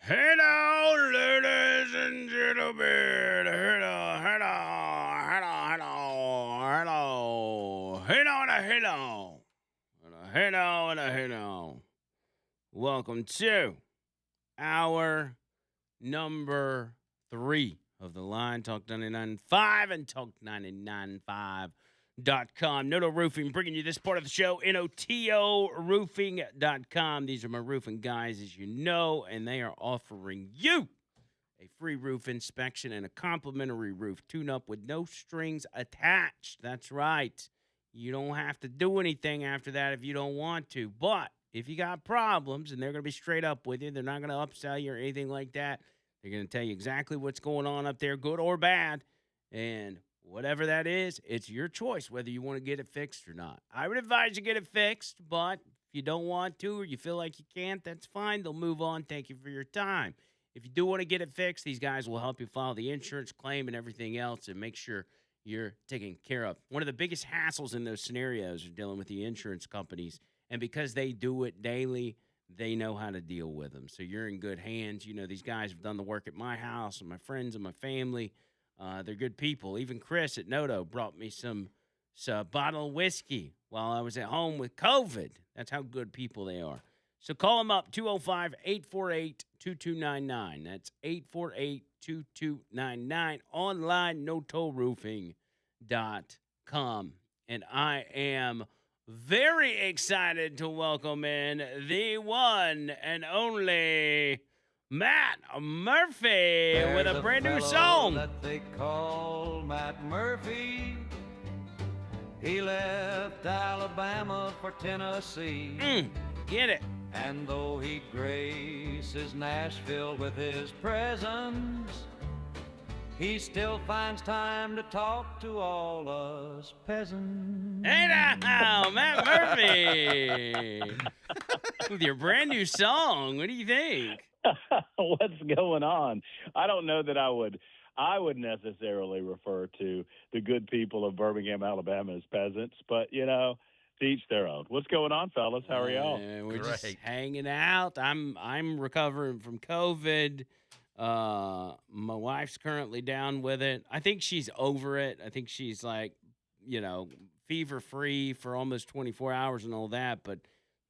Hello, ladies and gentlemen. Hello. Welcome to our number 3 of the line, Talk 99.5 and Talk995.com. Noto Roofing bringing you this part of the show, NOTOroofing.com. These are my roofing guys, as you know, and they are offering you a free roof inspection and a complimentary roof tune-up with no strings attached. That's right. You don't have to do anything after that if you don't want to. But if you got problems, and they're going to be straight up with you, they're not going to upsell you or anything like that. They're going to tell you exactly what's going on up there, good or bad. And whatever that is, it's your choice whether you want to get it fixed or not. I would advise you get it fixed, but if you don't want to or you feel like you can't, that's fine. They'll move on. Thank you for your time. If you do want to get it fixed, these guys will help you file the insurance claim and everything else and make sure you're taken care of. One of the biggest hassles in those scenarios are dealing with the insurance companies. And because they do it daily, they know how to deal with them. So you're in good hands. You know, these guys have done the work at my house and my friends and my family. They're good people. Even Chris at Noto brought me some bottle of whiskey while I was at home with COVID. That's how good people they are. So call them up, 205-848-2299. That's 848-2299. Online, NoToRoofing.com. And I am very excited to welcome in the one and only Matt Murphy with a brand new song. That they call Matt Murphy. He left Alabama for Tennessee. Get it. And though he graces Nashville with his presence, he still finds time to talk to all us peasants. Hey now, Matt Murphy. With your brand new song. What do you think? What's going on? I don't know that I would necessarily refer to the good people of Birmingham, Alabama as peasants, but to each their own. What's going on, fellas? How are y'all? We're just hanging out. I'm recovering from COVID. My wife's currently down with it. I think she's over it. I think she's like, fever free for almost 24 hours and all that. But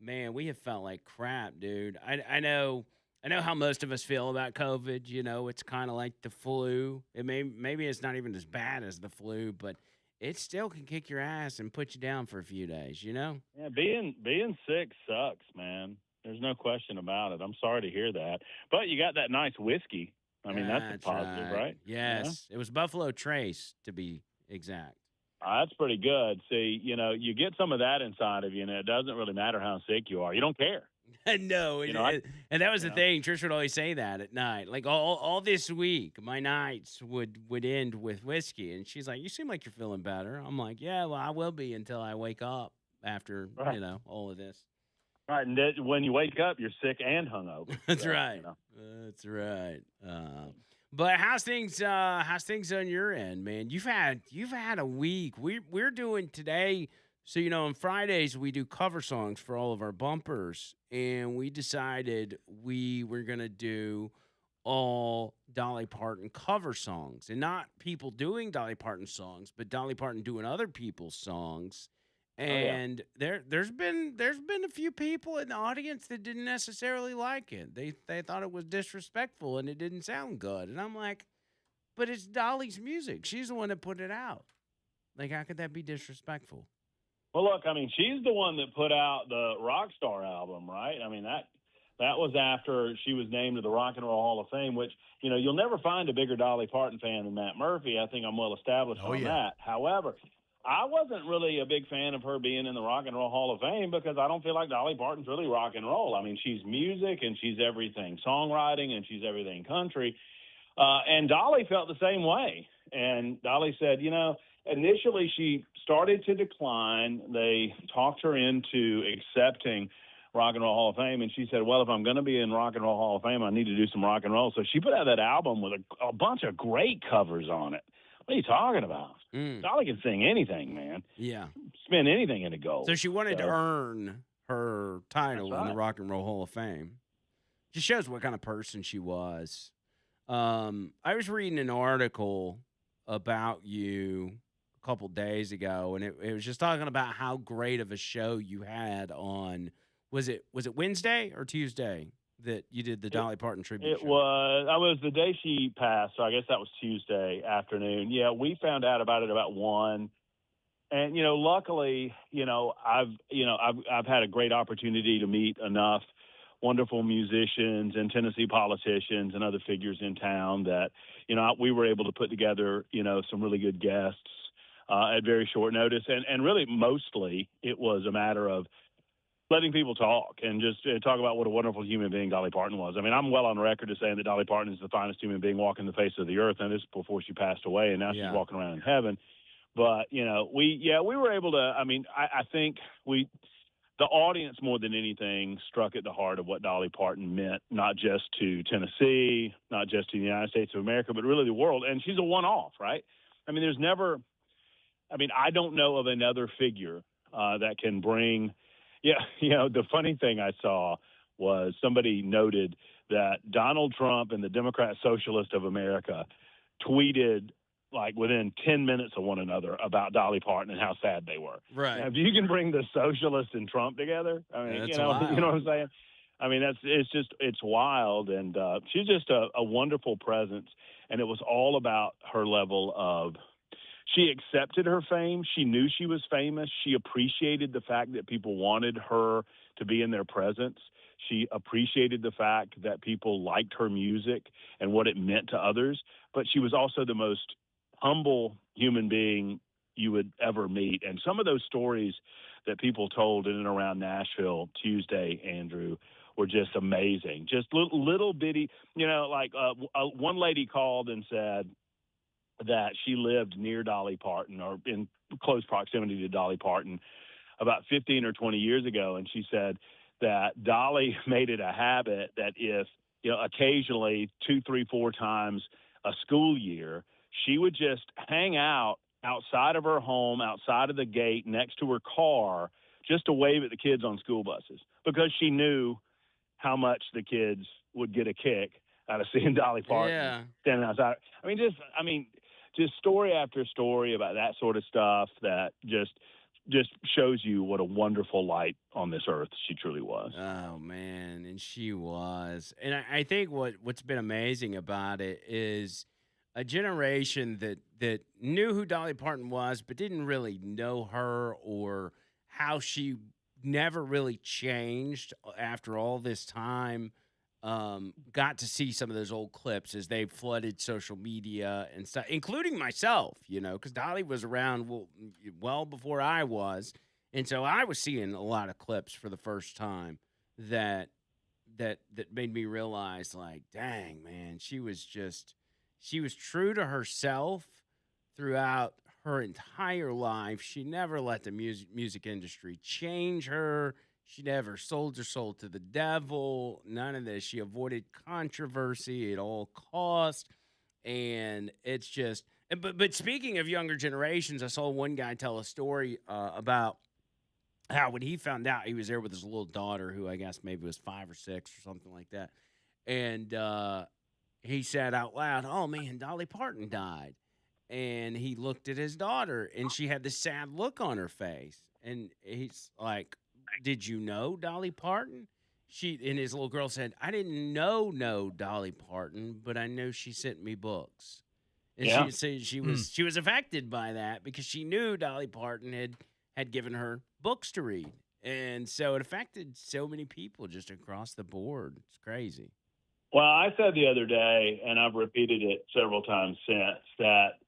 man, we have felt like crap, dude. I know how most of us feel about COVID. It's kind of like the flu. Maybe it's not even as bad as the flu, but it still can kick your ass and put you down for a few days, Yeah, being sick sucks, man. There's no question about it. I'm sorry to hear that. But you got that nice whiskey. I mean, that's a positive, right? Yes. Yeah? It was Buffalo Trace, to be exact. That's pretty good. See, you get some of that inside of you, and it doesn't really matter how sick you are. You don't care. No, and that was the thing. Trish would always say that at night. Like all this week, my nights would end with whiskey, and she's like, "You seem like you're feeling better." I'm like, "Yeah, well, I will be until I wake up after all of this." Right, and when you wake up, you're sick and hungover. That's right. That's right. But how's things on your end, man? You've had a week. We're doing today. So, on Fridays, we do cover songs for all of our bumpers, and we decided we were going to do all Dolly Parton cover songs, and not people doing Dolly Parton songs, but Dolly Parton doing other people's songs. And there's been a few people in the audience that didn't necessarily like it. They thought it was disrespectful and it didn't sound good. And I'm like, but it's Dolly's music. She's the one that put it out. Like, how could that be disrespectful? Well, look, I mean, she's the one that put out the Rockstar album, right? I mean, that was after she was named to the Rock and Roll Hall of Fame, which, you'll never find a bigger Dolly Parton fan than Matt Murphy. I think I'm well established on that. However, I wasn't really a big fan of her being in the Rock and Roll Hall of Fame because I don't feel like Dolly Parton's really rock and roll. I mean, she's music and she's everything songwriting and she's everything country. And Dolly felt the same way. And Dolly said, initially she started to decline. They talked her into accepting Rock and Roll Hall of Fame, and she said, well, if I'm going to be in Rock and Roll Hall of Fame, I need to do some rock and roll. So she put out that album with a bunch of great covers on it. What are you talking about? Dolly can sing anything, man. Yeah. Spin anything into gold. So she wanted to earn her title in the Rock and Roll Hall of Fame. just shows what kind of person she was. I was reading an article about you a couple days ago, and it was just talking about how great of a show you had on. Was it Wednesday or Tuesday that you did the It, Dolly Parton tribute it show? was. I was the day she passed, so I guess that was Tuesday afternoon. Yeah, we found out about it about 1. And luckily, I've had a great opportunity to meet enough wonderful musicians and Tennessee politicians and other figures in town that we were able to put together some really good guests at very short notice, and really mostly it was a matter of letting people talk and just talk about what a wonderful human being Dolly Parton was. I mean, I'm well on record as saying that Dolly Parton is the finest human being walking the face of the earth, and this is before she passed away, and now she's Yeah. walking around in heaven. But we were able to. I mean, I think the audience more than anything struck at the heart of what Dolly Parton meant, not just to Tennessee, not just to the United States of America, but really the world. And she's a one-off, right? I mean, there's never. I mean, I don't know of another figure that can bring. Yeah, the funny thing I saw was somebody noted that Donald Trump and the Democrat Socialist of America tweeted like within 10 minutes of one another about Dolly Parton and how sad they were. Right. Now, if you can bring the socialist and Trump together, I mean, That's you know what wild. I'm saying? I mean, it's wild. And she's just a wonderful presence. And it was all about her level of, she accepted her fame. She knew she was famous. She appreciated the fact that people wanted her to be in their presence. She appreciated the fact that people liked her music and what it meant to others. But she was also the most humble human being you would ever meet. And some of those stories that people told in and around Nashville Tuesday, Andrew, were just amazing. Just little bitty, one lady called and said that she lived near Dolly Parton or in close proximity to Dolly Parton about 15 or 20 years ago. And she said that Dolly made it a habit that if, occasionally 2, 3, 4 times a school year, she would just hang out outside of her home, outside of the gate, next to her car, just to wave at the kids on school buses because she knew how much the kids would get a kick out of seeing Dolly Parton standing outside. Just story after story about that sort of stuff that just shows you what a wonderful light on this earth she truly was. Oh man, and she was. And I think what's been amazing about it is a generation that knew who Dolly Parton was, but didn't really know her or how she never really changed after all this time. Got to see some of those old clips as they flooded social media and stuff, including myself, because Dolly was around well before I was. And so I was seeing a lot of clips for the first time that made me realize, like, dang, man, she was true to herself throughout her entire life. She never let the music industry change her. She never sold her soul to the devil. None of this. She avoided controversy at all costs. And it's just, but speaking of younger generations, I saw one guy tell a story about how when he found out, he was there with his little daughter, who I guess maybe was 5 or 6 or something like that. And he said out loud, "Oh man, Dolly Parton died." And he looked at his daughter, and she had this sad look on her face. And he's like, "Did you know Dolly Parton?" And his little girl said, "I didn't know Dolly Parton, but I know she sent me books." And Yeah. she said she was affected by that because she knew Dolly Parton had given her books to read. And so it affected so many people just across the board. It's crazy. Well, I said the other day, and I've repeated it several times since, that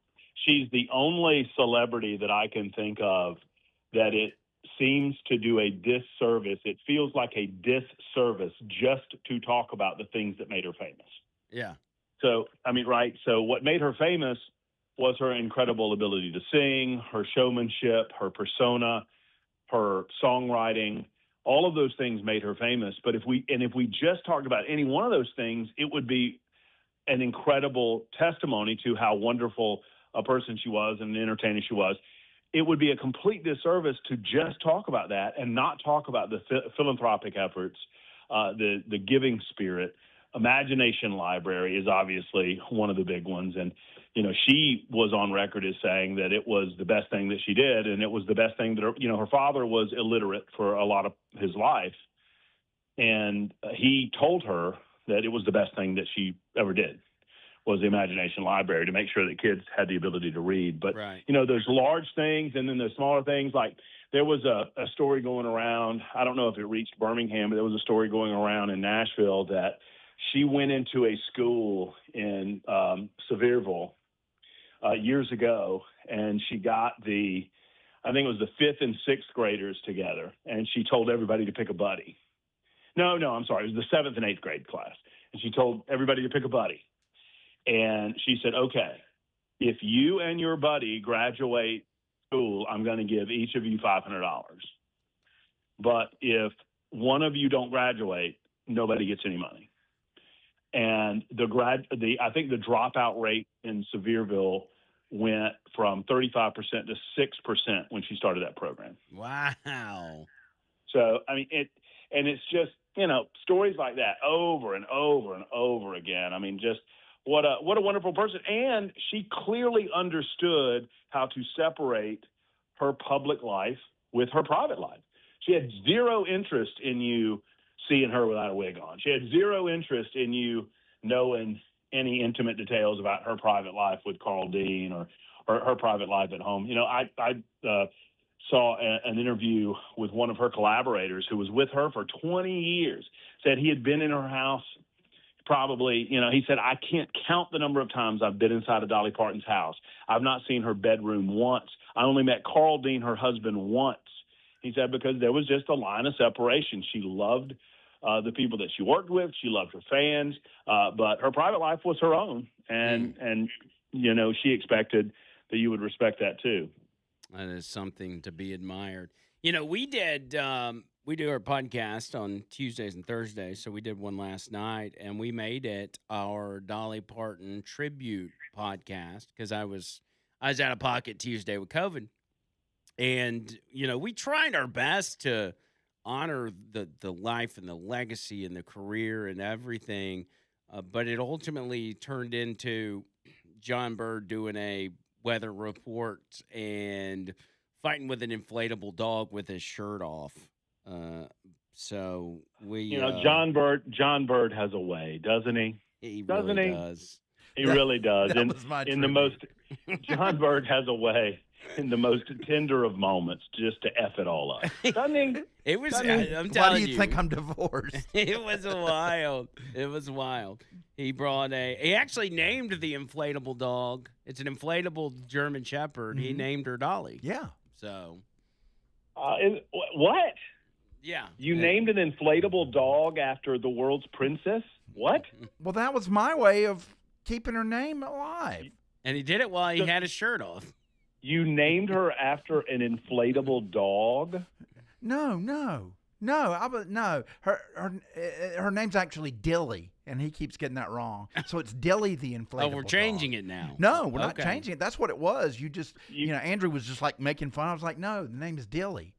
she's the only celebrity that I can think of that it seems to do a disservice. It feels like a disservice just to talk about the things that made her famous. Yeah. So, right. So what made her famous was her incredible ability to sing, her showmanship, her persona, her songwriting. All of those things made her famous. But if we just talked about any one of those things, it would be an incredible testimony to how wonderful a person she was and an entertainer she was. It would be a complete disservice to just talk about that and not talk about the philanthropic efforts the giving spirit. Imagination Library is obviously one of the big ones. And, she was on record as saying that it was the best thing that she did. And it was the best thing that, her father was illiterate for a lot of his life. And he told her that it was the best thing that she ever did, was the Imagination Library, to make sure that kids had the ability to read. But, right. There's large things and then there's smaller things. Like there was a story going around, I don't know if it reached Birmingham, but there was a story going around in Nashville that she went into a school in Sevierville years ago, and she got I think it was the 5th and 6th graders together, and she told everybody to pick a buddy. No, I'm sorry. It was the 7th and 8th grade class. And she told everybody to pick a buddy. And she said, okay, if you and your buddy graduate school, I'm going to give each of you $500. But if one of you don't graduate, nobody gets any money. And I think the dropout rate in Sevierville went from 35% to 6% when she started that program. Wow. So, I mean, it's just, stories like that over and over and over again. I mean, just what a wonderful person. And she clearly understood how to separate her public life with her private life. She had zero interest in you seeing her without a wig on. She had zero interest in you knowing any intimate details about her private life with Carl Dean or her private life at home. I saw an interview with one of her collaborators who was with her for 20 years, said he had been in her house probably, he said, I can't count the number of times I've been inside of Dolly Parton's house. I've not seen her bedroom once. I only met Carl Dean, her husband, once. He said, because there was just a line of separation. She loved the people that she worked with. She loved her fans, but her private life was her own. And she expected that you would respect that too. That is something to be admired. We do our podcast on Tuesdays and Thursdays, so we did one last night, and we made it our Dolly Parton tribute podcast because I was out of pocket Tuesday with COVID. And, we tried our best to honor the life and the legacy and the career and everything, but it ultimately turned into John Bird doing a weather report and fighting with an inflatable dog with his shirt off. So we, John Bird has a way, doesn't he? He really does. He really does. That was my John Bird has a way in the most tender of moments just to F it all up. Doesn't he? It was, I'm Why telling do you think I'm divorced? It was wild. It was wild. He actually named the inflatable dog. It's an inflatable German Shepherd. Mm-hmm. He named her Dolly. Yeah. So. What? Yeah. You named an inflatable dog after the world's princess? What? Well, that was my way of keeping her name alive. And he did it while he had his shirt off. You named her after an inflatable dog? No. Her name's actually Dilly, and he keeps getting that wrong. So it's Dilly the inflatable dog. Oh, we're changing it now. No, we're not changing it. That's what it was. Andrew was just like making fun. I was like, no, the name is Dilly.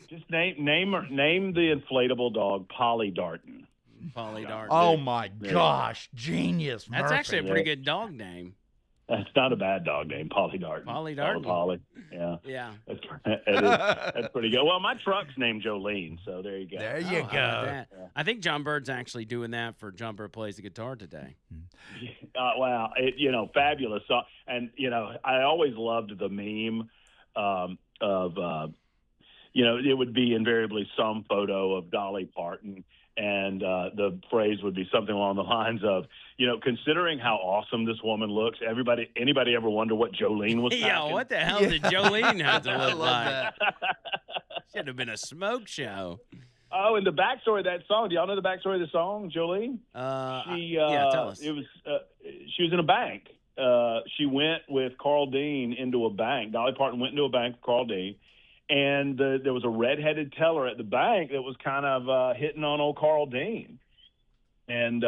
Just name the inflatable dog Polly Darton. Polly Darton. Oh my gosh, genius! That's Murphy. actually a pretty good dog name. That's not a bad dog name, Polly Darton. Polly Darton. Polly. Yeah. Yeah. That's pretty good. Well, my truck's named Jolene, so there you go. There you go. Yeah. I think John Bird's actually doing that for John Bird Plays the Guitar today. Wow. Fabulous song. And, I always loved the meme of it would be invariably some photo of Dolly Parton. And the phrase would be something along the lines of, considering how awesome this woman looks, anybody ever wonder what Jolene was packing? Yeah, what the hell did Jolene have to look like? That. Should have been a smoke show. Oh, and the backstory of that song. Do y'all know the backstory of the song, Jolene? Yeah, tell us. It was she was in a bank. She went with Carl Dean into a bank. Dolly Parton went into a bank with Carl Dean. And there was a redheaded teller at the bank that was kind of hitting on old Carl Dean, and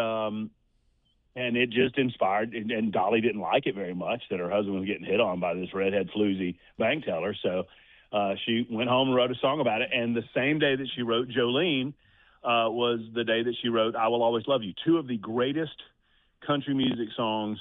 it just inspired. And Dolly didn't like it very much that her husband was getting hit on by this redhead floozy bank teller. So she went home and wrote a song about it. And the same day that she wrote Jolene, was the day that she wrote "I Will Always Love You." Two of the greatest country music songs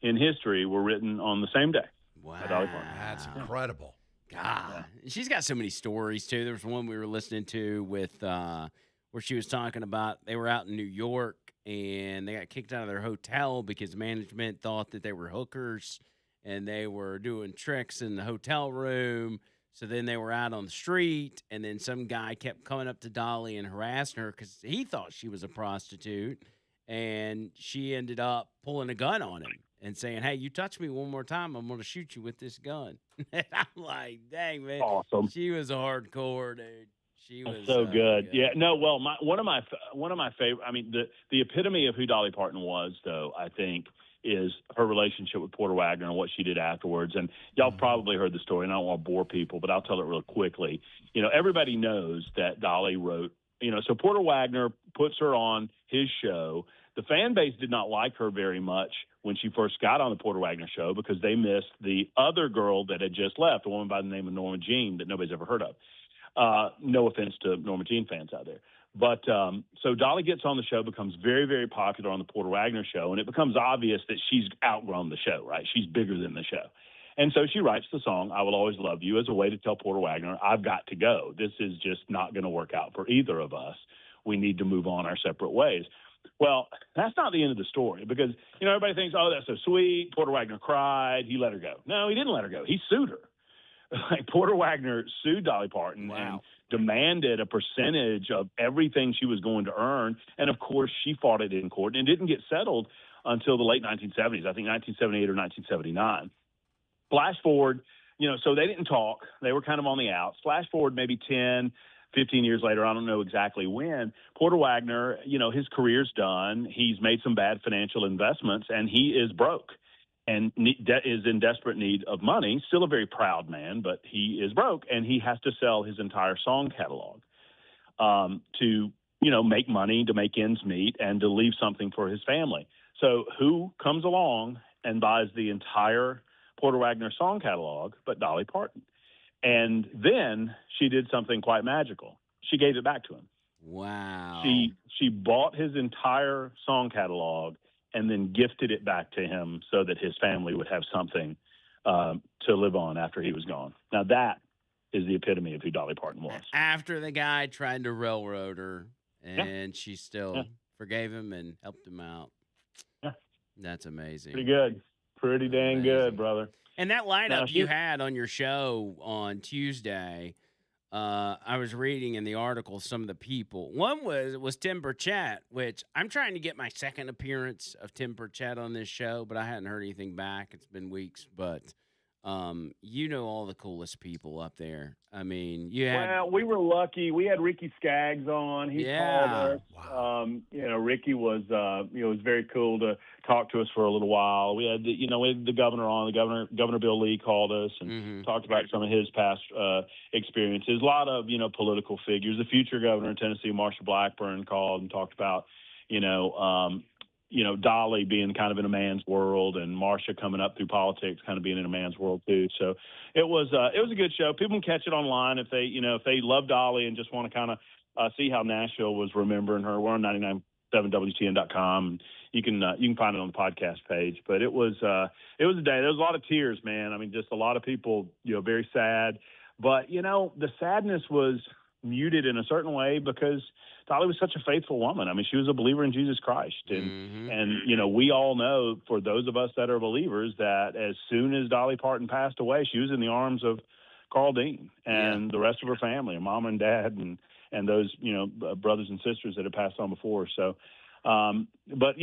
in history were written on the same day. Wow. By Dolly Parton. That's incredible. God, she's got so many stories too. There was one we were listening to with where she was talking about they were out in New York and they got kicked out of their hotel because management thought that they were hookers and they were doing tricks in the hotel room. So then they were out on the street, and then some guy kept coming up to Dolly and harassing her because he thought she was a prostitute, and she ended up pulling a gun on him and saying, "Hey, you touch me one more time, I'm going to shoot you with this gun." And I'm like, dang, man. Awesome. She was hardcore, dude. She was so good. Yeah. No. Well, one of my favorite. I mean, the epitome of who Dolly Parton was, though, I think, is her relationship with Porter Wagner and what she did afterwards. And y'all probably heard the story, and I don't want to bore people, but I'll tell it real quickly. You know, everybody knows that Dolly wrote. You know, so Porter Wagner puts her on his show. The fan base did not like her very much when she first got on the Porter Wagner show because they missed the other girl that had just left, a woman by the name of Norma Jean that nobody's ever heard of. No offense to Norma Jean fans out there. But so Dolly gets on the show, becomes very, very popular on the Porter Wagner show, and it becomes obvious that she's outgrown the show, right? She's bigger than the show. And so she writes the song, "I Will Always Love You," as a way to tell Porter Wagner, I've got to go. This is just not going to work out for either of us. We need to move on our separate ways. Well, that's not the end of the story because, you know, everybody thinks, oh, that's so sweet. Porter Wagner cried. He let her go. No, he didn't let her go. He sued her. Like Porter Wagner sued Dolly Parton and demanded a percentage of everything she was going to earn. And, of course, she fought it in court and it didn't get settled until the late 1970s, I think 1978 or 1979. Flash forward, you know, so they didn't talk. They were kind of on the outs. Flash forward maybe 10, 15 years later, I don't know exactly when, Porter Wagner, you know, his career's done. He's made some bad financial investments, and he is broke and is in desperate need of money. Still a very proud man, but he is broke, and he has to sell his entire song catalog to, you know, make money, to make ends meet, and to leave something for his family. So who comes along and buys the entire Porter Wagner song catalog but Dolly Parton? And then she did something quite magical. She gave it back to him. Wow. She bought his entire song catalog and then gifted it back to him so that his family would have something to live on after he was gone. Now that is the epitome of who Dolly Parton was. After the guy tried to railroad her, and she still forgave him and helped him out. Yeah. That's amazing. Pretty good. Pretty dang amazing. Good, brother. And that lineup you had on your show on Tuesday, I was reading in the article some of the people. One was Tim Burchett, which I'm trying to get my second appearance of Tim Burchett on this show, but I hadn't heard anything back. It's been weeks, but you know all the coolest people up there. I mean, you had. Well, we were lucky. We had Ricky Skaggs on. He called us. Wow. You know, Ricky was, you know, it was very cool to talk to us for a little while. We had, we had the governor on. Governor Bill Lee called us and talked about some of his past experiences. A lot of, political figures. The future governor in Tennessee, Marsha Blackburn, called and talked about, Dolly being kind of in a man's world and Marsha coming up through politics kind of being in a man's world too. So it was a good show. People can catch it online if they love Dolly and just want to kind of see how Nashville was remembering her. We're on 997wtn.com. You can find it on the podcast page, but it was a day. There was a lot of tears, man. I mean, just a lot of people, very sad, but the sadness was muted in a certain way because Dolly was such a faithful woman. I mean, she was a believer in Jesus Christ. And we all know, for those of us that are believers, that as soon as Dolly Parton passed away, she was in the arms of Carl Dean and the rest of her family, her mom and dad, and those, brothers and sisters that had passed on before. So, but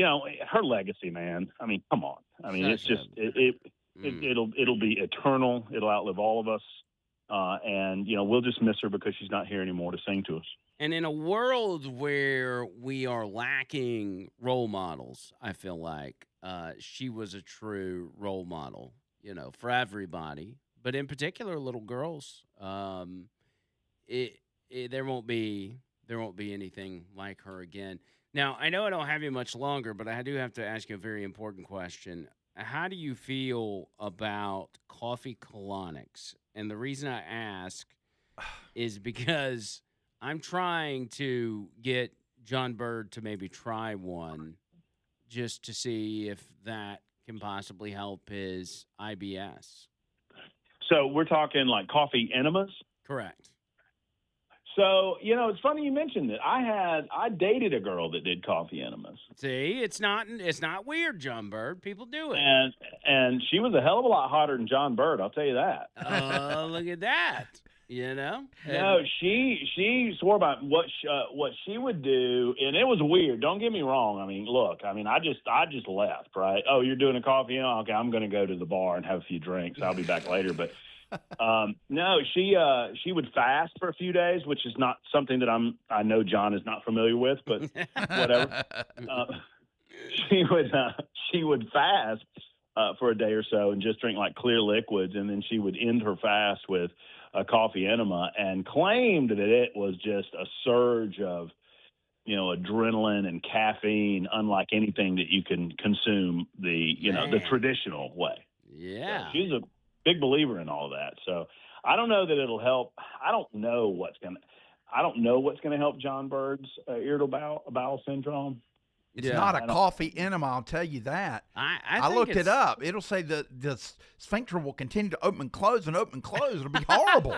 her legacy, man, I mean, come on. I mean, it's just, it'll be eternal. It'll outlive all of us. And we'll just miss her because she's not here anymore to sing to us. And in a world where we are lacking role models, I feel like she was a true role model, for everybody, but in particular little girls. There won't be anything like her again. Now, I know I don't have you much longer, but I do have to ask you a very important question. How do you feel about coffee colonics? And the reason I ask is because I'm trying to get John Bird to maybe try one just to see if that can possibly help his IBS. So we're talking like coffee enemas. Correct. So, it's funny you mentioned that. I dated a girl that did coffee enemas. See, it's not weird, John Bird. People do it. And she was a hell of a lot hotter than John Bird, I'll tell you that. Oh, look at that. No, she swore by what she would do, and it was weird. Don't get me wrong. I mean, look, I just left, right? Oh, you're doing a coffee? Okay, I'm going to go to the bar and have a few drinks. I'll be back later. But no, she would fast for a few days, which is not something that I know John is not familiar with, but whatever. She would fast for a day or so and just drink like clear liquids, and then she would end her fast with a coffee enema and claimed that it was just a surge of adrenaline and caffeine unlike anything that you can consume the traditional way. Yeah. So she's a big believer in all of that. So I don't know that it'll help. I don't know what's going to help John Bird's irritable bowel syndrome. It's not a coffee enema, I'll tell you that. I looked it up. It'll say the sphincter will continue to open and close and open and close. It'll be horrible.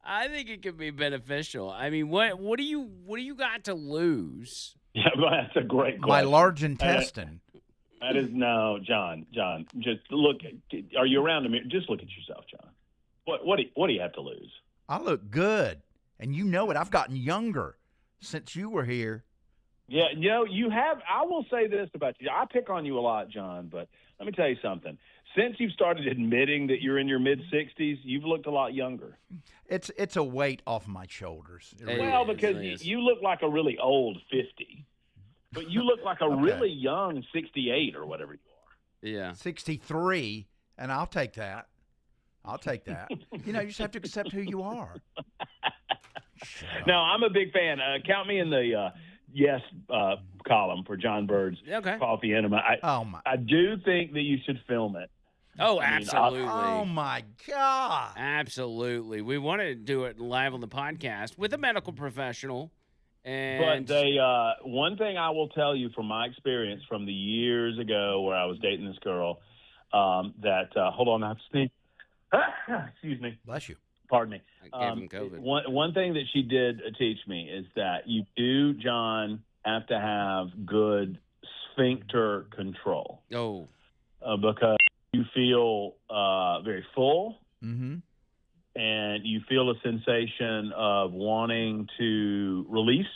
I think it could be beneficial. I mean, what do you got to lose? Yeah, that's a great question. My large intestine. That is no, John. Just look. Are you around the mirror? Just look at yourself, John. What do you have to lose? I look good, and you know it. I've gotten younger since you were here. Yeah, you have. I will say this about you. I pick on you a lot, John, but let me tell you something. Since you've started admitting that you're in your mid-60s, you've looked a lot younger. It's a weight off my shoulders. Well, because you look like a really old 50, but you look like a really young 68 or whatever you are. Yeah. 63, and I'll take that. You just have to accept who you are. No, I'm a big fan. Count me in the yes column for John Bird's coffee enema. I do think that you should film it. Oh, absolutely. Oh, my God. Absolutely. We want to do it live on the podcast with a medical professional. But one thing I will tell you from my experience from the years ago where I was dating this girl, hold on, I have to sneeze. Excuse me. Bless you. Pardon me. I gave him COVID. One thing that she did teach me is that you do, John, have to have good sphincter control. Oh. Because you feel very full, and you feel a sensation of wanting to release.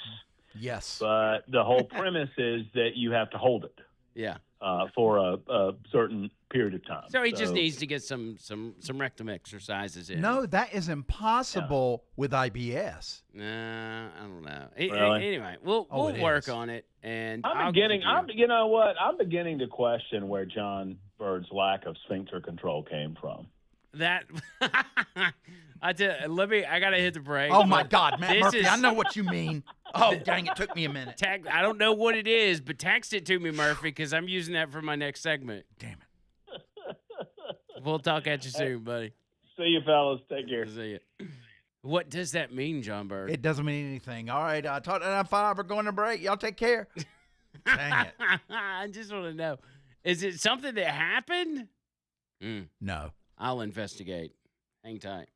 Yes. But the whole premise is that you have to hold it. Yeah. For a certain period of time. So he just needs to get some rectum exercises in. No, that is impossible with IBS. Nah, I don't know. Really? Anyway, we'll work on it. And you know what? I'm beginning to question where John Bird's lack of sphincter control came from. That I gotta hit the break. Oh my God, Matt Murphy, I know what you mean. Oh dang, it took me a minute. I don't know what it is, but text it to me, Murphy, because I'm using that for my next segment. Damn it. We'll talk at you soon, buddy. See you, fellas. Take care. See you. What does that mean, John Bird? It doesn't mean anything. All right, I talked at 5. We're going to break. Y'all take care. Dang it. I just want to know, is it something that happened? No. I'll investigate. Hang tight.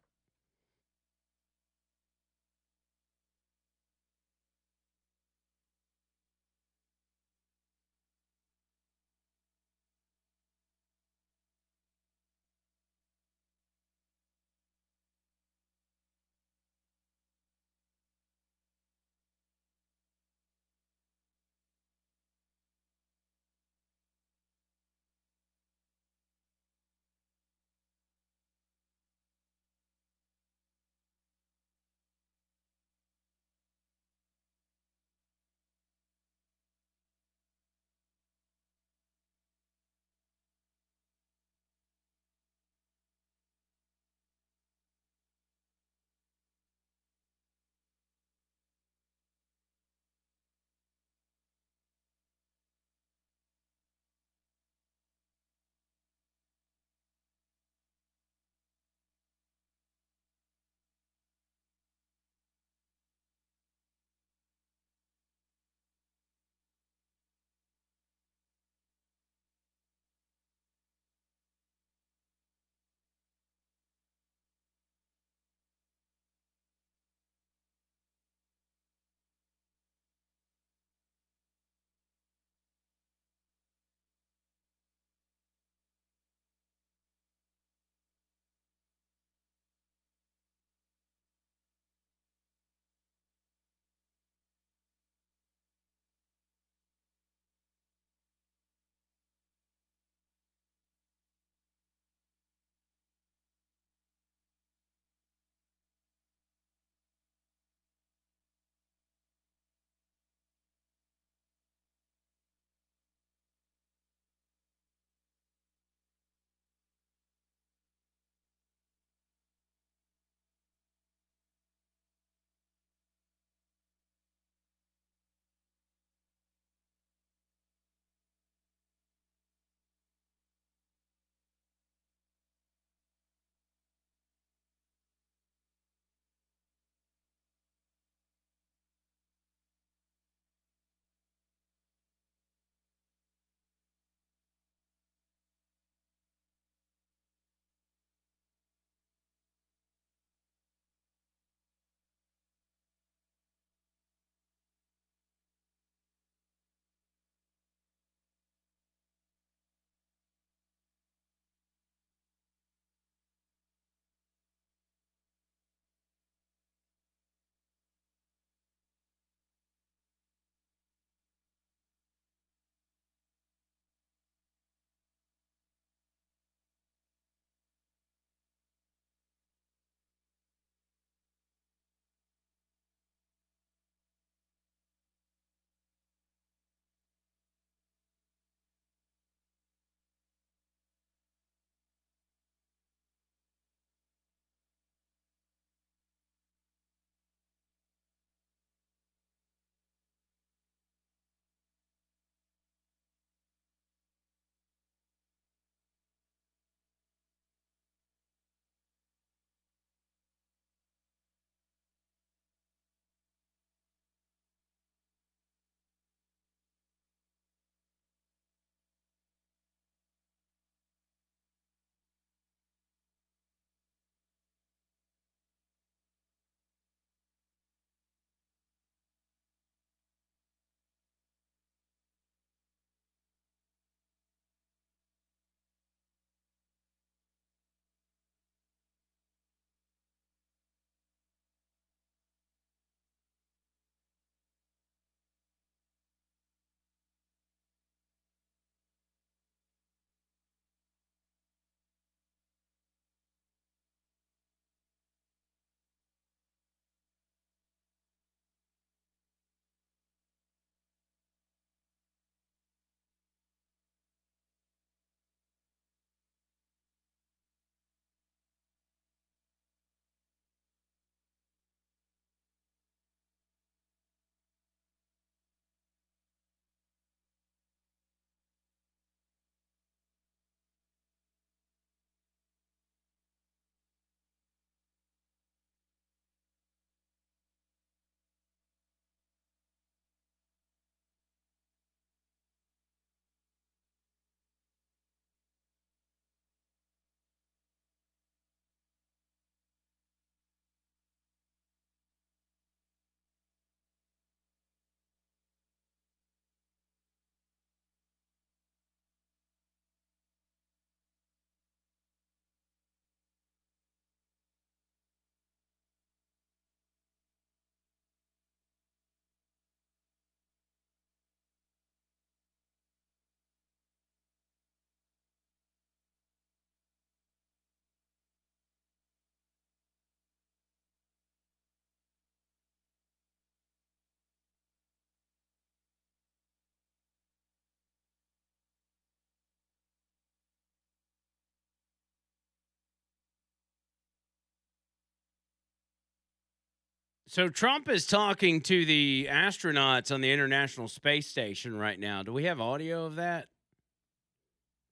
So Trump is talking to the astronauts on the International Space Station right now. Do we have audio of that?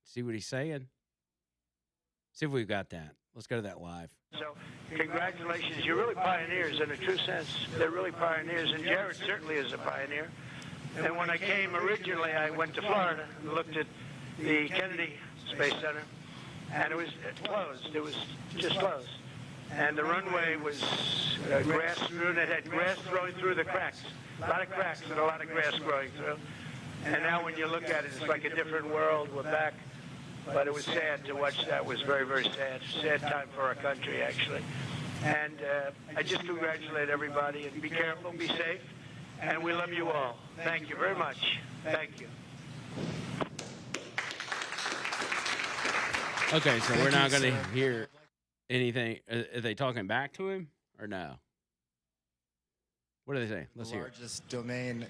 See what he's saying? See if we've got that. Let's go to that live. So, congratulations. You're really pioneers in a true sense. They're really pioneers, and Jared certainly is a pioneer. And when I came originally, I went to Florida and looked at the Kennedy Space Center, and it was closed. It was just closed. And the runway was grass strewn. It had grass growing through the cracks. A lot of cracks and a lot of grass growing through. And now when you look at it, it's like a different world. We're back. But it was sad to watch that. It was very, very sad. Sad time for our country, actually. And I just congratulate everybody. And be careful, be safe. And we love you all. Thank you very much. Thank you. Okay, so we're not going to hear anything. Are they talking back to him or no? What do they say? Let's hear it. Largest domain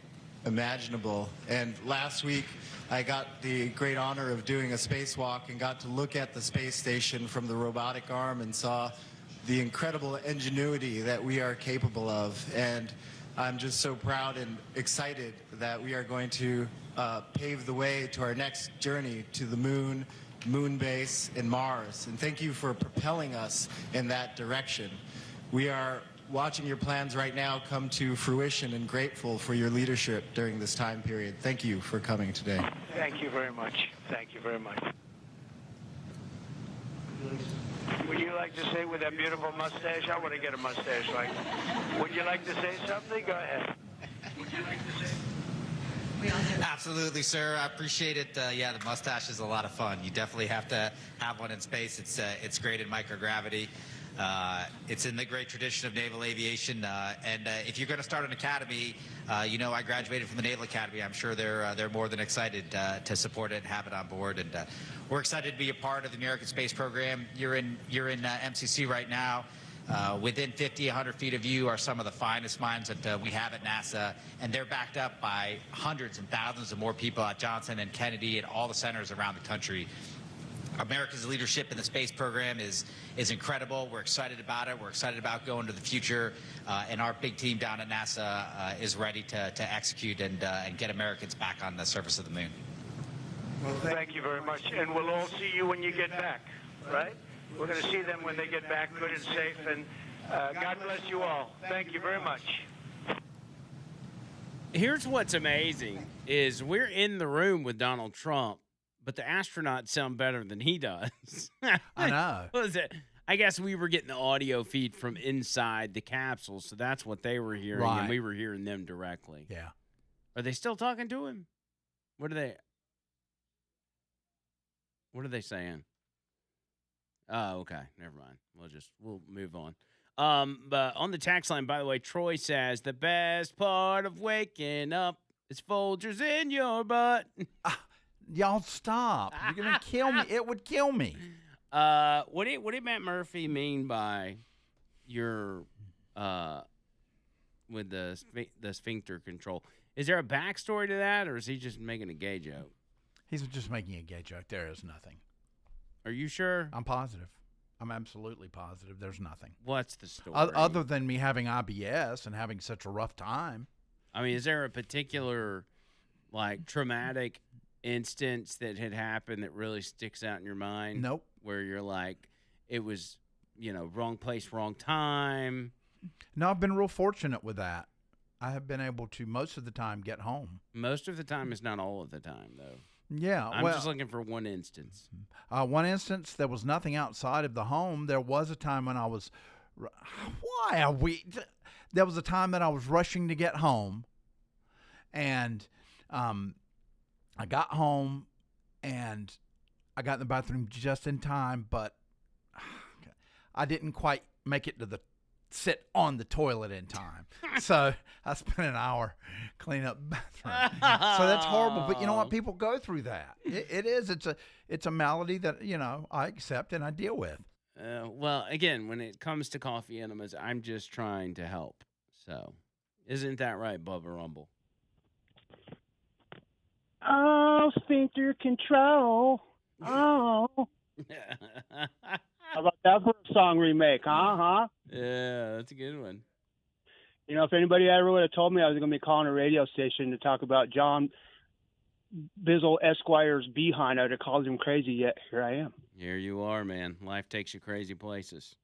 imaginable. And last week, I got the great honor of doing a spacewalk and got to look at the space station from the robotic arm and saw the incredible ingenuity that we are capable of. And I'm just so proud and excited that we are going to pave the way to our next journey to the moon, moon base, and Mars. And thank you for propelling us in that direction. We are watching your plans right now come to fruition and grateful for your leadership during this time period. Thank you for coming today. Thank you very much. Thank you very much. Would you like to say with that beautiful mustache? I want to get a mustache like. Would you like to say something? Go ahead. Would you like to say? Absolutely, sir. I appreciate it. Yeah, the mustache is a lot of fun. You definitely have to have one in space. It's great in microgravity. It's in the great tradition of naval aviation. And if you're going to start an academy, you know, I graduated from the Naval Academy. I'm sure they're more than excited to support it and have it on board. And we're excited to be a part of the American Space Program. You're in MCC right now. Within 50, 100 feet of you are some of the finest minds that we have at NASA, and they're backed up by hundreds and thousands of more people at Johnson and Kennedy and all the centers around the country. America's leadership in the space program is incredible. We're excited about it. We're excited about going to the future, and our big team down at NASA is ready to execute and get Americans back on the surface of the moon. Well, thank you very much, and we'll all see you when you get back, right? We're going to see them when they get back good and safe, and God bless you all. Thank you very much. Here's what's amazing is we're in the room with Donald Trump, but the astronauts sound better than he does. I know. What was it? I guess we were getting the audio feed from inside the capsule, so that's what they were hearing, Right. and we were hearing them directly. Yeah. Are they still talking to him? What are they saying? Oh, okay. Never mind. We'll move on. But on the text line, by the way, Troy says the best part of waking up is Folgers in your butt. Y'all stop. You're going to kill me. It would kill me. What did Matt Murphy mean by your with the sphincter control? Is there a backstory to that, or is he just making a gay joke? He's just making a gay joke. There is nothing. Are you sure? I'm positive. I'm absolutely positive. There's nothing. What's the story? Other than me having IBS and having such a rough time. I mean, is there a particular, like, traumatic instance that had happened that really sticks out in your mind? Nope. Where you're like, it was, wrong place, wrong time. No, I've been real fortunate with that. I have been able to, most of the time, get home. Most of the time is not all of the time, though. Yeah. I'm just looking for one instance. One instance, there was nothing outside of the home. There was a time when I was, there was a time that I was rushing to get home, and I got home, and I got in the bathroom just in time, but I didn't quite make it to sit on the toilet in time. So I spent an hour cleaning up the bathroom. So that's horrible. But you know what? People go through that. It is. It's a malady that, I accept and I deal with. Well, again, when it comes to coffee enemas, I'm just trying to help. So isn't that right, Bubba Rumble? Oh, sphincter control. Oh. How about that for a song remake, huh? Yeah, that's a good one. You know, if anybody ever would have told me I was going to be calling a radio station to talk about John Bizzle Esquire's behind, I'd have called him crazy, yet here I am. Here you are, man. Life takes you crazy places.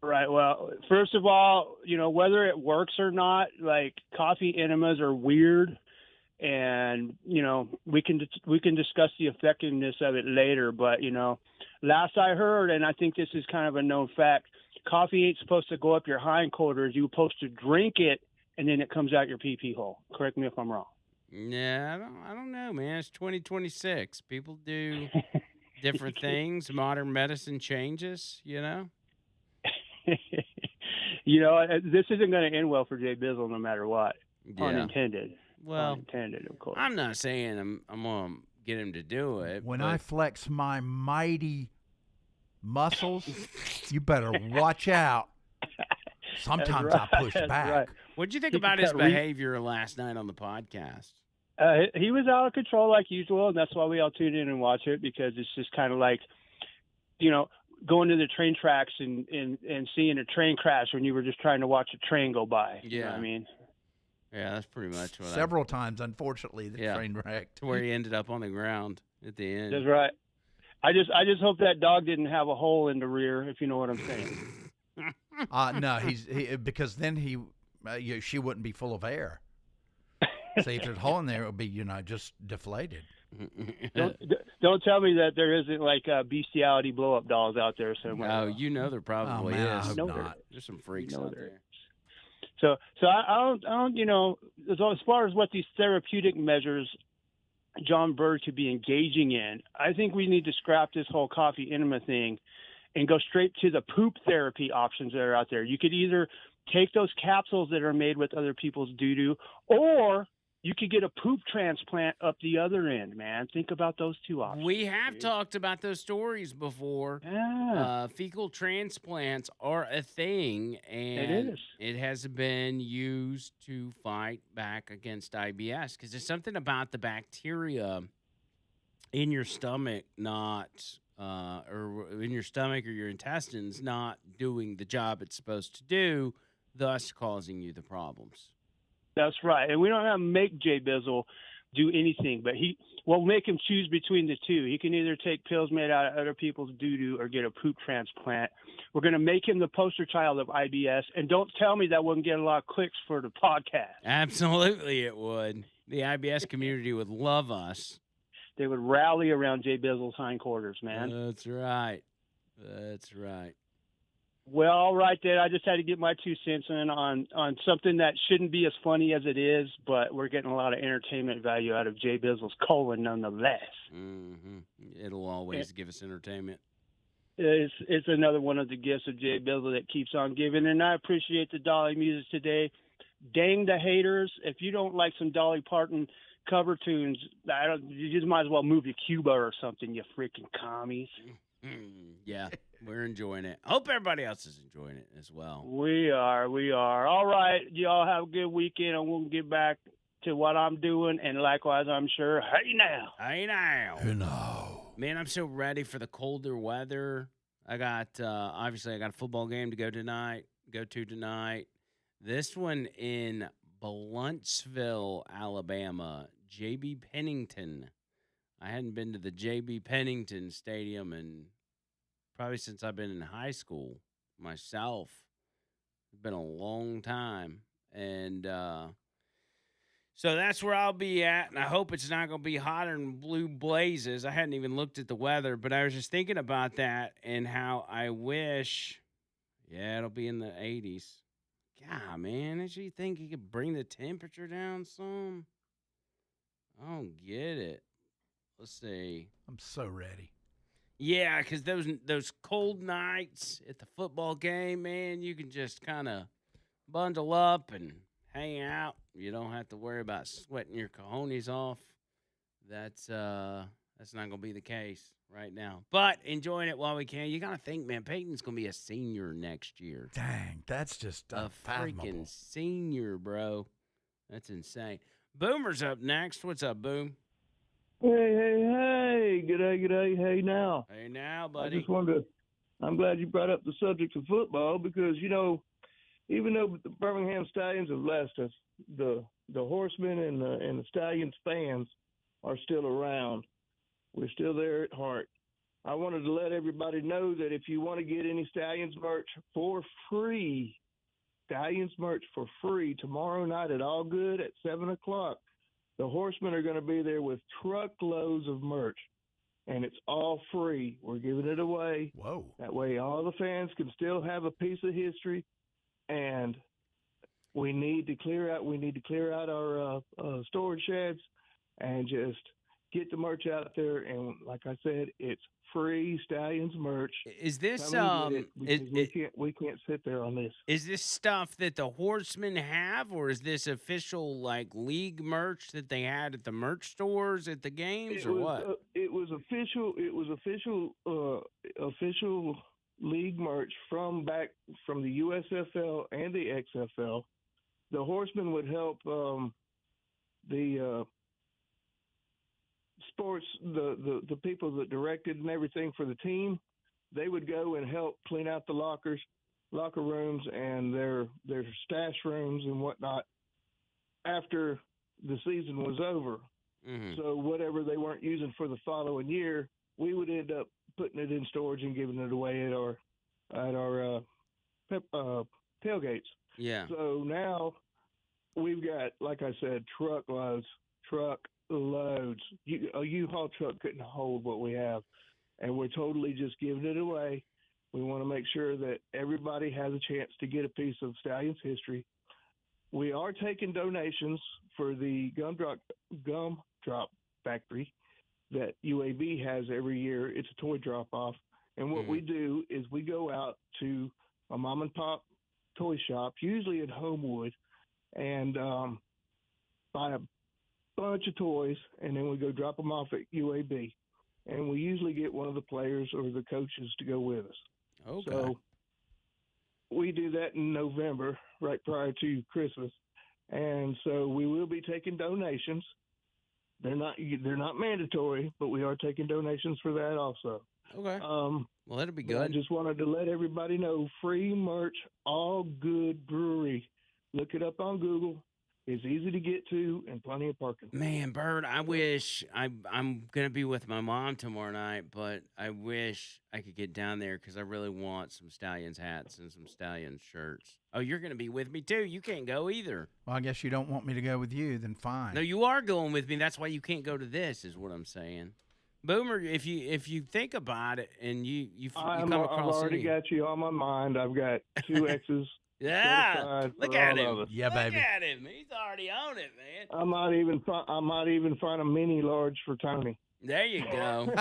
Right. Well, first of all, you know, whether it works or not, like coffee enemas are weird, and you know we can discuss the effectiveness of it later. But you know, last I heard, and I think this is kind of a known fact, coffee ain't supposed to go up your hindquarters. You're supposed to drink it, and then it comes out your pee hole. Correct me if I'm wrong. Yeah, I don't know, man. It's 2026. People do different things. Modern medicine changes, you know. You know, this isn't going to end well for Jay Bizzle, no matter what. Yeah. Unintended. Well, unintended, of course. I'm not saying I'm gonna get him to do it. When but I flex my mighty muscles, you better watch out. Sometimes right. I push That's back. right. What'd you think He about his got re- behavior last night on the podcast? He was out of control like usual, and that's why we all tune in and watch it, because it's just kind of like, you know, going to the train tracks and seeing a train crash when you were just trying to watch a train go by. You know what I mean? Yeah, that's pretty much what Several times, unfortunately, the train wrecked. to where he ended up on the ground at the end. That's right. I just hope that dog didn't have a hole in the rear, if you know what I'm saying. No, because then she wouldn't be full of air. See, if there's a hole in there, it would be, you know, just deflated. Don't tell me that there isn't like bestiality blow up dolls out there somewhere. Oh, you know there probably man, I is. hope No, not. There's some freaks out there. So I don't, you know, as far as what these therapeutic measures John Bird could be engaging in, I think we need to scrap this whole coffee enema thing and go straight to the poop therapy options that are out there. You could either take those capsules that are made with other people's doo-doo, or you could get a poop transplant up the other end, man. Think about those two options. We have talked about those stories before. Yeah. Fecal transplants are a thing, and it has been used to fight back against IBS, because there's something about the bacteria in your stomach or in your stomach or your intestines not doing the job it's supposed to do, thus causing you the problems. That's right. And we don't have to make Jay Bizzle do anything, but we'll make him choose between the two. He can either take pills made out of other people's doo-doo or get a poop transplant. We're going to make him the poster child of IBS, and don't tell me that wouldn't get a lot of clicks for the podcast. Absolutely it would. The IBS community would love us. They would rally around Jay Bizzle's hindquarters, man. That's right. That's right. Well, all right, then. I just had to get my 2 cents in on something that shouldn't be as funny as it is, but we're getting a lot of entertainment value out of Jay Bizzle's colon nonetheless. Mm-hmm. It'll always give us entertainment. It's another one of the gifts of Jay Bizzle that keeps on giving, and I appreciate the Dolly music today. Dang the haters. If you don't like some Dolly Parton cover tunes, you just might as well move to Cuba or something, you freaking commies. Yeah, we're enjoying it. Hope everybody else is enjoying it as well. We are. All right, y'all have a good weekend, and we'll get back to what I'm doing, and likewise, I'm sure. Hey now. Man, I'm so ready for the colder weather. I got obviously a football game to go to tonight. This one in Bluentsville, Alabama. J.B. Pennington. I hadn't been to the J.B. Pennington Stadium probably since I've been in high school myself. It's been a long time. And so that's where I'll be at, and I hope it's not going to be hotter than blue blazes. I hadn't even looked at the weather, but I was just thinking about that and how I wish, it'll be in the 80s. God, man, did you think you could bring the temperature down some? I don't get it. Let's see. I'm so ready. Yeah, because those cold nights at the football game, man, you can just kind of bundle up and hang out. You don't have to worry about sweating your cojones off. That's not going to be the case right now. But enjoying it while we can. You got to think, man, Peyton's going to be a senior next year. Dang, that's just a unfathomable. Freaking senior, bro. That's insane. Boomer's up next. What's up, Boom? Hey, g'day, hey now. Hey now, buddy. I just wanted to, I'm glad you brought up the subject of football because, you know, even though the Birmingham Stallions have left us, the Horsemen and the Stallions fans are still around. We're still there at heart. I wanted to let everybody know that if you want to get any Stallions merch for free, Stallions merch for free tomorrow night at All Good at 7 o'clock. The Horsemen are going to be there with truckloads of merch, and it's all free. We're giving it away. Whoa. That way all the fans can still have a piece of history, and we need to clear out our storage sheds and just get the merch out there. And like I said, it's free Stallions merch. Is this we can't sit there on this. Is this stuff that the Horsemen have, or is this official like league merch that they had at the merch stores at the games, what? It was official. It was official league merch from the USFL and the XFL. The Horsemen would help the sports, the people that directed and everything for the team. They would go and help clean out the locker rooms and their stash rooms and whatnot after the season was over. Mm-hmm. So whatever they weren't using for the following year, we would end up putting it in storage and giving it away at our tailgates. Yeah. So now we've got, like I said, truckloads. A U-Haul truck couldn't hold what we have, and we're totally just giving it away. We want to make sure that everybody has a chance to get a piece of Stallions history. We are taking donations for the gumdrop factory that UAB has every year. It's a toy drop-off, and what we do is we go out to a mom-and-pop toy shop, usually in Homewood, and buy a bunch of toys, and then we go drop them off at UAB. And we usually get one of the players or the coaches to go with us. Okay. So we do that in November, right prior to Christmas. And so we will be taking donations. They're not mandatory, but we are taking donations for that also. Okay. Well, that'll be good. I just wanted to let everybody know, free merch, All Good Brewery. Look it up on Google. It's easy to get to and plenty of parking. Man, Bird, I wish I'm going to be with my mom tomorrow night, but I wish I could get down there because I really want some Stallions hats and some Stallions shirts. Oh, you're going to be with me too. You can't go either. Well, I guess you don't want me to go with you, then fine. No, you are going with me. That's why you can't go to this, is what I'm saying. Boomer, if you think about it and you come across I've already got you on my mind. I've got 2 X's. Yeah, look at him. Yeah, baby. Look at him. He's already on it, man. I might even find a mini large for Tony. There you go.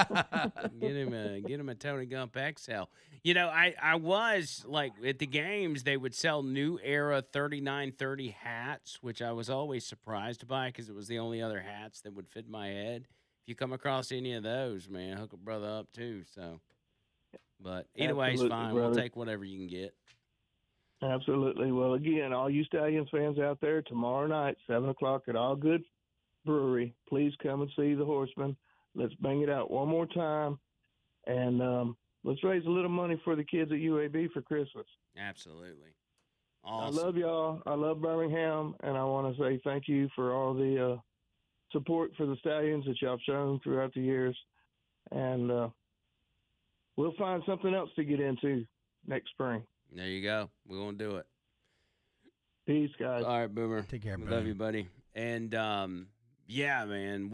Get him a Tony Gump XL. You know, I was like at the games they would sell New Era 3930 hats, which I was always surprised by because it was the only other hats that would fit my head. If you come across any of those, man, hook a brother up too. So, but either way, it's fine. Brother. We'll take whatever you can get. Absolutely. Well, again, all you Stallions fans out there, tomorrow night, 7 o'clock at All Good Brewery, please come and see the Horsemen. Let's bang it out one more time, and let's raise a little money for the kids at UAB for Christmas. Absolutely. Awesome. I love y'all. I love Birmingham, and I want to say thank you for all the support for the Stallions that y'all have shown throughout the years. And we'll find something else to get into next spring. There you go. We're going to do it. Peace, guys. All right, Boomer. Take care, we buddy. love you, buddy. And, yeah, man,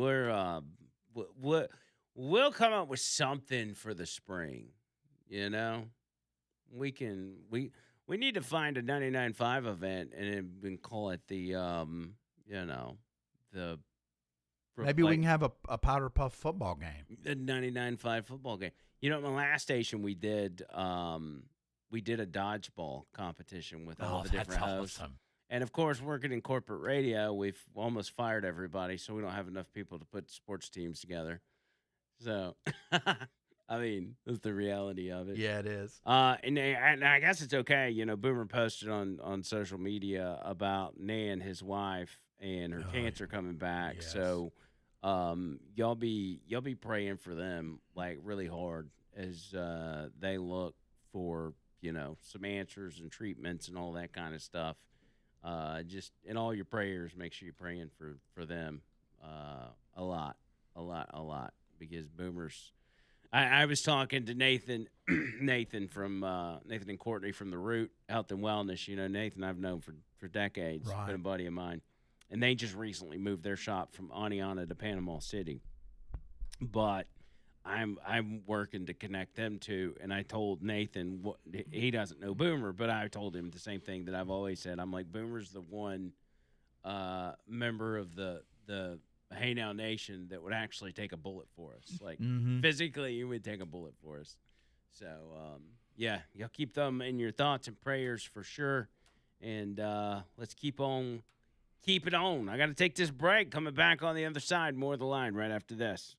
we'll come up with something for the spring, you know? We need to find a 99.5 event and call it the, the... Maybe we can have a powder puff football game. The 99.5 football game. You know, at my last station we did a dodgeball competition with all the different hosts. Awesome. And, of course, working in corporate radio, we've almost fired everybody, so we don't have enough people to put sports teams together. So, I mean, that's the reality of it. Yeah, it is. And I guess it's okay. You know, Boomer posted on social media about Nan, his wife, and her cancer coming back. Yes. So, y'all be praying for them like really hard as they look for some answers and treatments and all that kind of stuff. Just in all your prayers, make sure you're praying for them a lot, because boomers. I was talking to Nathan, Nathan and Courtney from the Root Health and Wellness. Nathan I've known for decades, Right. been a buddy of mine, and they just recently moved their shop from Aniana to Panama City. But I'm working to connect them to, and I told Nathan he doesn't know Boomer, but I told him the same thing that I've always said. I'm like, Boomer's the one member of the Hey Now Nation that would actually take a bullet for us. Like physically, he would take a bullet for us. So yeah, you'll keep them in your thoughts and prayers for sure. And let's keep it on. I got to take this break. Coming back on the other side, more of the line right after this.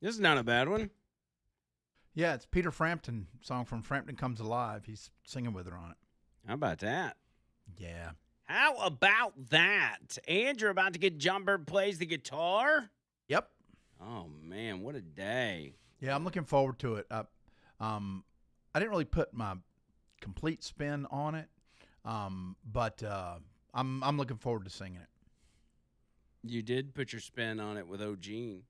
This is not a bad one. Yeah, it's Peter Frampton, song from Frampton Comes Alive. He's singing with her on it. How about that? Yeah. How about that? And you're about to get John Bird Plays the Guitar? Yep. Oh, man, what a day. Yeah, I'm looking forward to it. I didn't really put my complete spin on it, but I'm looking forward to singing it. You did put your spin on it with O'Gene.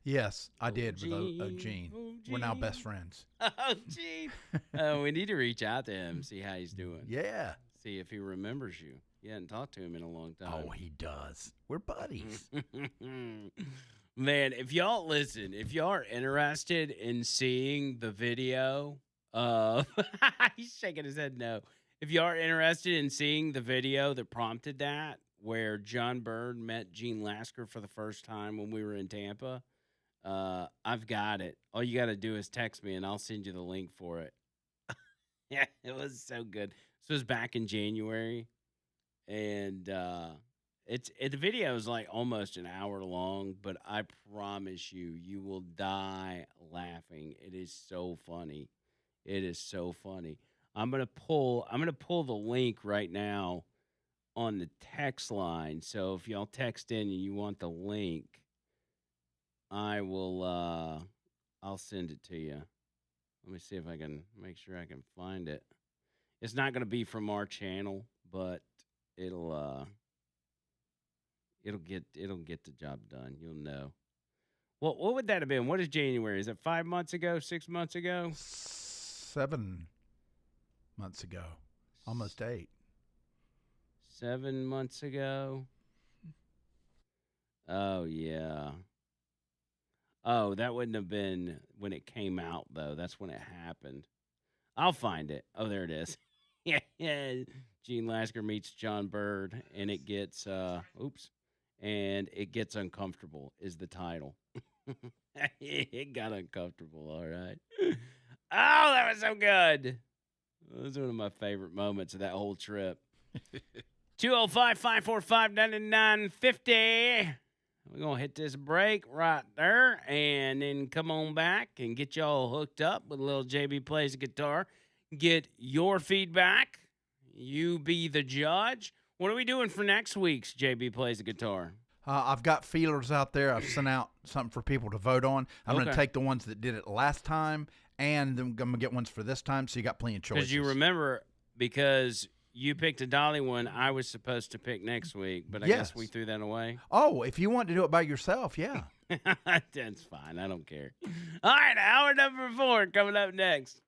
Yes, I did with O'Gene. We're now best friends. O'Gene. We need to reach out to him, see how he's doing. Yeah. See if he remembers you. You hadn't talked to him in a long time. Oh, he does. We're buddies. Man, if y'all are interested in seeing the video of he's shaking his head no. If you are interested in seeing the video that prompted that, where John Bird met Gene Lasker for the first time when we were in Tampa, I've got it. All you got to do is text me, and I'll send you the link for it. Yeah, it was so good. This was back in January, and the video is like almost an hour long, but I promise you will die laughing. It is so funny. It is so funny. I'm gonna pull the link right now on the text line. So if y'all text in and you want the link, I will I'll send it to you. Let me see if I can make sure I can find it. It's not going to be from our channel, but it'll get the job done. You'll know. Well, what would that have been? What is January? Is it 5 months ago, 6 months ago? 7 months ago. Almost 8. 7 months ago. Oh, yeah. Oh, that wouldn't have been when it came out, though. That's when it happened. I'll find it. Oh, there it is. Yeah. Gene Lasker meets John Bird, and it gets, and it gets uncomfortable is the title. It got uncomfortable, all right. Oh, that was so good. That was one of my favorite moments of that whole trip. 205-545-9950. We're going to hit this break right there and then come on back and get y'all hooked up with a little JB Plays the Guitar. Get your feedback. You be the judge. What are we doing for next week's JB Plays the Guitar? I've got feelers out there. I've sent out something for people to vote on. I'm going to take the ones that did it last time, and I'm going to get ones for this time, so you got plenty of choices. Because you remember, because you picked a Dolly one I was supposed to pick next week, but I guess we threw that away. Oh, if you want to do it by yourself, yeah. That's fine. I don't care. All right, hour number 4 coming up next.